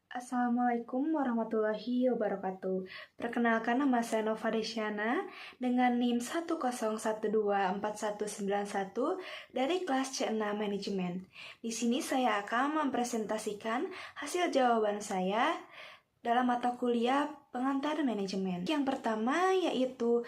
Assalamualaikum warahmatullahi wabarakatuh. Perkenalkan, nama saya Nova Desyana dengan NIM 101249191 dari kelas C6 Manajemen. Di sini saya akan mempresentasikan hasil jawaban saya dalam mata kuliah pengantar manajemen. Yang pertama yaitu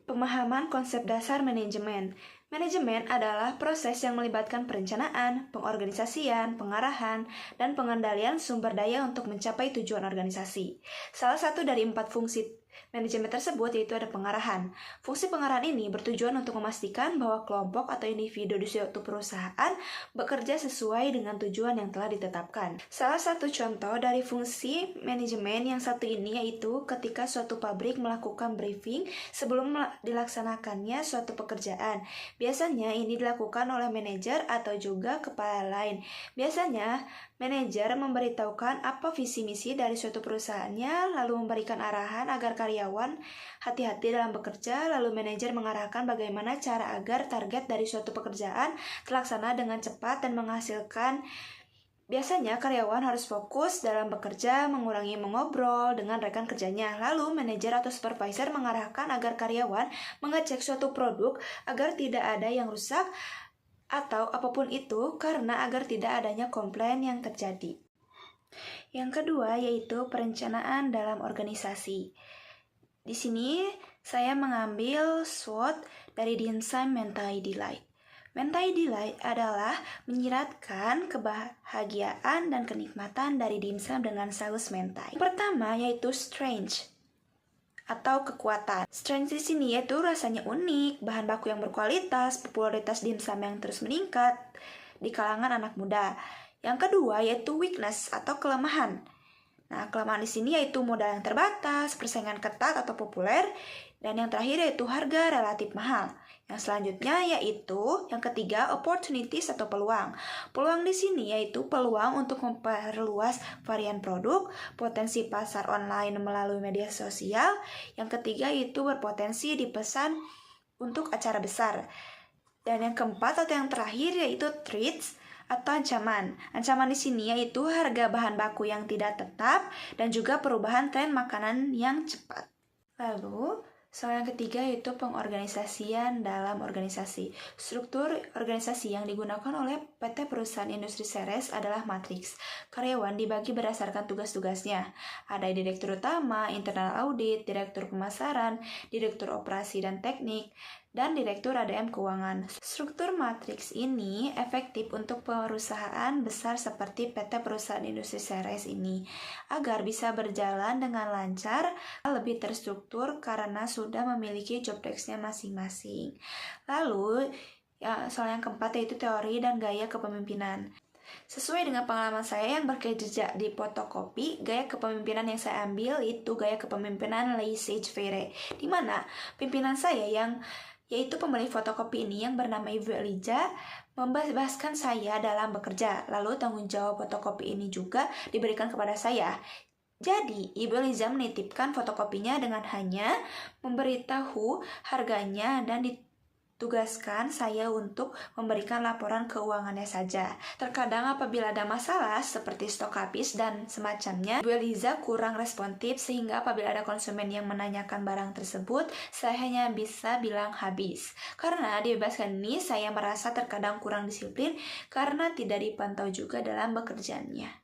pemahaman konsep dasar manajemen. Manajemen adalah proses yang melibatkan perencanaan, pengorganisasian, pengarahan, dan pengendalian sumber daya untuk mencapai tujuan organisasi. Salah satu dari 4 fungsi manajemen tersebut yaitu ada pengarahan. Fungsi pengarahan ini bertujuan untuk memastikan bahwa kelompok atau individu di suatu perusahaan bekerja sesuai dengan tujuan yang telah ditetapkan. Salah satu contoh dari fungsi manajemen yang satu ini yaitu ketika suatu pabrik melakukan briefing sebelum dilaksanakannya suatu pekerjaan. Biasanya ini dilakukan oleh manajer atau juga kepala lain. Biasanya manajer memberitahukan apa visi misi dari suatu perusahaannya, lalu memberikan arahan agar karyawan hati-hati dalam bekerja, lalu manajer mengarahkan bagaimana cara agar target dari suatu pekerjaan terlaksana dengan cepat dan menghasilkan. Biasanya karyawan harus fokus dalam bekerja, mengurangi mengobrol dengan rekan kerjanya. Lalu manajer atau supervisor mengarahkan agar karyawan mengecek suatu produk agar tidak ada yang rusak atau apapun itu karena agar tidak adanya komplain yang terjadi. Yang kedua yaitu perencanaan dalam organisasi. Di sini saya mengambil SWOT dari Dimsum Mentai Delight. Mentai Delight adalah menyiratkan kebahagiaan dan kenikmatan dari dimsum dengan saus mentai. Pertama yaitu strength atau kekuatan. Strength di sini yaitu rasanya unik, bahan baku yang berkualitas, popularitas dimsum yang terus meningkat di kalangan anak muda. Yang kedua yaitu weakness atau kelemahan. Nah, kelemahan di sini yaitu modal yang terbatas, persaingan ketat atau populer, dan yang terakhir yaitu harga relatif mahal. Yang selanjutnya yaitu yang ketiga opportunities atau peluang. Peluang di sini yaitu peluang untuk memperluas varian produk, potensi pasar online melalui media sosial. Yang ketiga yaitu berpotensi dipesan untuk acara besar. Dan yang keempat atau yang terakhir yaitu threats atau ancaman. Ancaman di sini yaitu harga bahan baku yang tidak tetap dan juga perubahan tren makanan yang cepat. Lalu, soal yang ketiga yaitu pengorganisasian dalam organisasi. Struktur organisasi yang digunakan oleh PT Perusahaan Industri Seres adalah matriks. Karyawan dibagi berdasarkan tugas-tugasnya. Ada direktur utama, internal audit, direktur pemasaran, direktur operasi dan teknik, dan direktur ADM keuangan. Struktur matriks ini efektif untuk perusahaan besar seperti PT Perusahaan Industri Seres ini agar bisa berjalan dengan lancar, lebih terstruktur karena sudah memiliki job desk-nya masing-masing. Lalu, soal yang keempat yaitu teori dan gaya kepemimpinan. Sesuai dengan pengalaman saya yang berjejak di fotokopi, gaya kepemimpinan yang saya ambil itu gaya kepemimpinan laissez-faire, di mana pimpinan saya yaitu pemilik fotokopi ini yang bernama Ibu Eliza membebaskan saya dalam bekerja. Lalu tanggung jawab fotokopi ini juga diberikan kepada saya. Jadi, Ibu Eliza menitipkan fotokopinya dengan hanya memberitahu harganya dan ditugaskan saya untuk memberikan laporan keuangannya saja. Terkadang apabila ada masalah seperti stok habis dan semacamnya, Bu Eliza kurang responsif sehingga apabila ada konsumen yang menanyakan barang tersebut, saya hanya bisa bilang habis. Karena dibebaskan ini, saya merasa terkadang kurang disiplin karena tidak dipantau juga dalam bekerjaannya.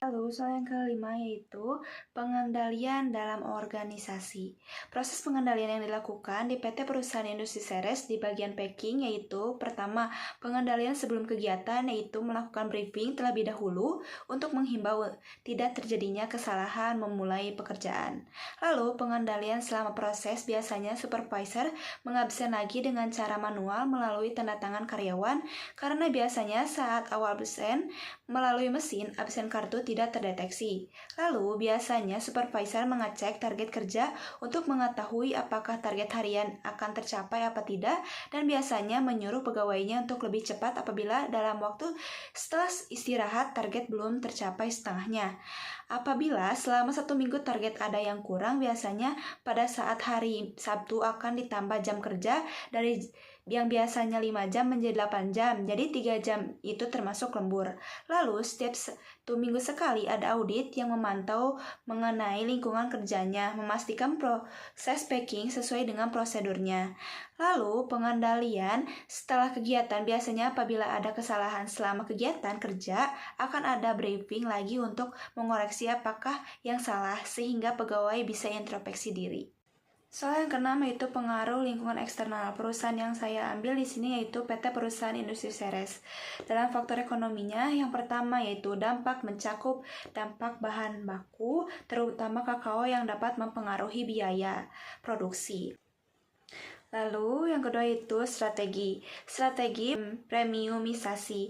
Lalu soal yang kelima yaitu pengendalian dalam organisasi. Proses pengendalian yang dilakukan di PT Perusahaan Industri Seres di bagian packing yaitu pertama, pengendalian sebelum kegiatan yaitu melakukan briefing terlebih dahulu untuk menghimbau tidak terjadinya kesalahan memulai pekerjaan. Lalu pengendalian selama proses biasanya supervisor mengabsen lagi dengan cara manual melalui tanda tangan karyawan karena biasanya saat awal absen melalui mesin absen kartu tidak terdeteksi. Lalu, biasanya supervisor mengecek target kerja untuk mengetahui apakah target harian akan tercapai apa tidak, dan biasanya menyuruh pegawainya untuk lebih cepat apabila dalam waktu setelah istirahat target belum tercapai setengahnya. Apabila selama 1 minggu target ada yang kurang, biasanya pada saat hari Sabtu akan ditambah jam kerja yang biasanya 5 jam menjadi 8 jam, jadi 3 jam itu termasuk lembur. Lalu setiap 1 minggu sekali ada audit yang memantau mengenai lingkungan kerjanya, memastikan proses packing sesuai dengan prosedurnya. Lalu pengendalian setelah kegiatan, biasanya apabila ada kesalahan selama kegiatan kerja, akan ada briefing lagi untuk mengoreksi apakah yang salah sehingga pegawai bisa introspeksi diri. Soal yang keenam yaitu pengaruh lingkungan eksternal. Perusahaan yang saya ambil di sini yaitu PT Perusahaan Industri Ceres. Dalam faktor ekonominya, yang pertama yaitu dampak mencakup dampak bahan baku, terutama kakao yang dapat mempengaruhi biaya produksi. Lalu yang kedua itu strategi premiumisasi.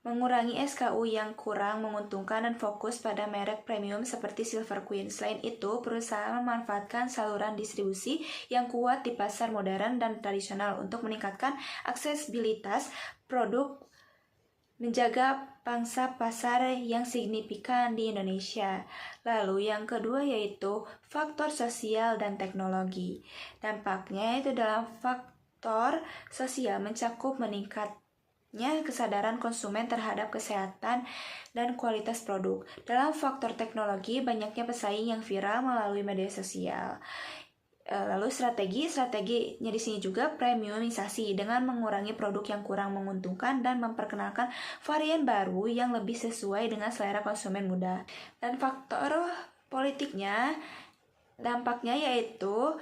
Mengurangi SKU yang kurang menguntungkan dan fokus pada merek premium seperti Silver Queen. Selain itu, perusahaan memanfaatkan saluran distribusi yang kuat di pasar modern dan tradisional untuk meningkatkan aksesibilitas produk, menjaga pangsa pasar yang signifikan di Indonesia. Lalu yang kedua yaitu faktor sosial dan teknologi. Dampaknya itu dalam faktor sosial mencakup meningkatnya kesadaran konsumen terhadap kesehatan dan kualitas produk. Dalam faktor teknologi, banyaknya pesaing yang viral melalui media sosial. Lalu strateginya di sini juga premiumisasi dengan mengurangi produk yang kurang menguntungkan dan memperkenalkan varian baru yang lebih sesuai dengan selera konsumen muda. Dan faktor politiknya, dampaknya yaitu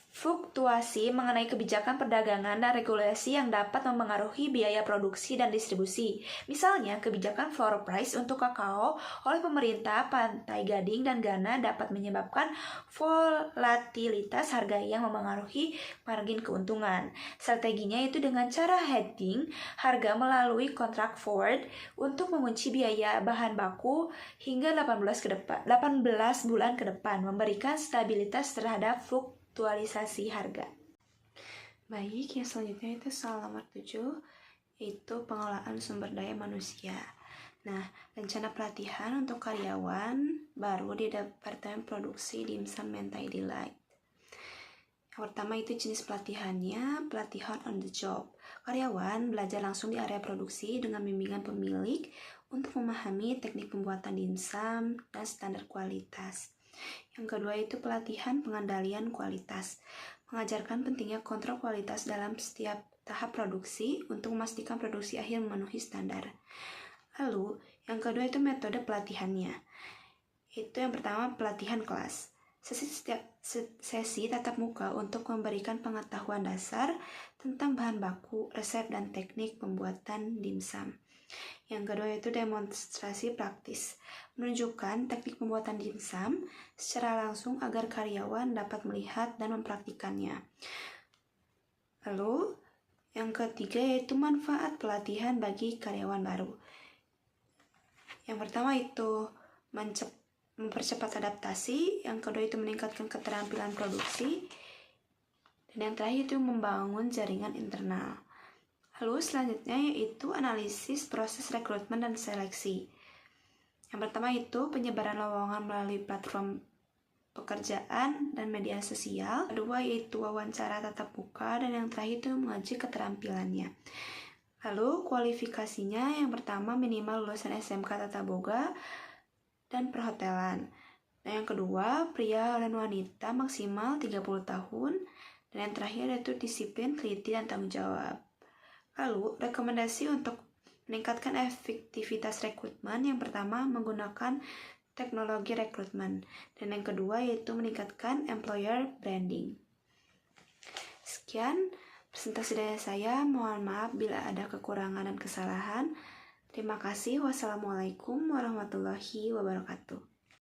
fluktuasi mengenai kebijakan perdagangan dan regulasi yang dapat mempengaruhi biaya produksi dan distribusi. Misalnya, kebijakan floor price untuk kakao oleh pemerintah Pantai Gading dan Ghana dapat menyebabkan volatilitas harga yang mempengaruhi margin keuntungan. Strateginya itu dengan cara hedging harga melalui kontrak forward untuk mengunci biaya bahan baku hingga 18 bulan ke depan, memberikan stabilitas terhadap fluktualisasi harga. Baik, yang selanjutnya itu soal nomor 7, yaitu pengelolaan sumber daya manusia. Nah, rencana pelatihan untuk karyawan baru di Departemen Produksi Dimsum Mentai Delight. Yang pertama itu jenis pelatihannya, pelatihan on the job. Karyawan belajar langsung di area produksi dengan bimbingan pemilik untuk memahami teknik pembuatan dimsum dan standar kualitas. Yang kedua itu pelatihan pengendalian kualitas, mengajarkan pentingnya kontrol kualitas dalam setiap tahap produksi untuk memastikan produksi akhir memenuhi standar. Lalu, yang kedua itu metode pelatihannya. Itu yang pertama pelatihan kelas. Sesi tatap muka untuk memberikan pengetahuan dasar tentang bahan baku, resep, dan teknik pembuatan dimsum. Yang kedua yaitu demonstrasi praktis, menunjukkan teknik pembuatan dimsum secara langsung agar karyawan dapat melihat dan mempraktikannya. Lalu, yang ketiga yaitu manfaat pelatihan bagi karyawan baru. Yang pertama itu mempercepat adaptasi, yang kedua itu meningkatkan keterampilan produksi, dan yang terakhir itu membangun jaringan internal. Lalu selanjutnya yaitu analisis proses rekrutmen dan seleksi. Yang pertama itu penyebaran lowongan melalui platform pekerjaan dan media sosial. Kedua yaitu wawancara tatap muka, dan yang terakhir itu menguji keterampilannya. Lalu kualifikasinya, yang pertama minimal lulusan SMK Tata Boga dan perhotelan. Nah, yang kedua pria dan wanita maksimal 30 tahun, dan yang terakhir yaitu disiplin, teliti, dan tanggung jawab. Lalu, rekomendasi untuk meningkatkan efektivitas rekrutmen, yang pertama menggunakan teknologi rekrutmen, dan yang kedua yaitu meningkatkan employer branding. Sekian presentasi dari saya, mohon maaf bila ada kekurangan dan kesalahan. Terima kasih. Wassalamualaikum warahmatullahi wabarakatuh.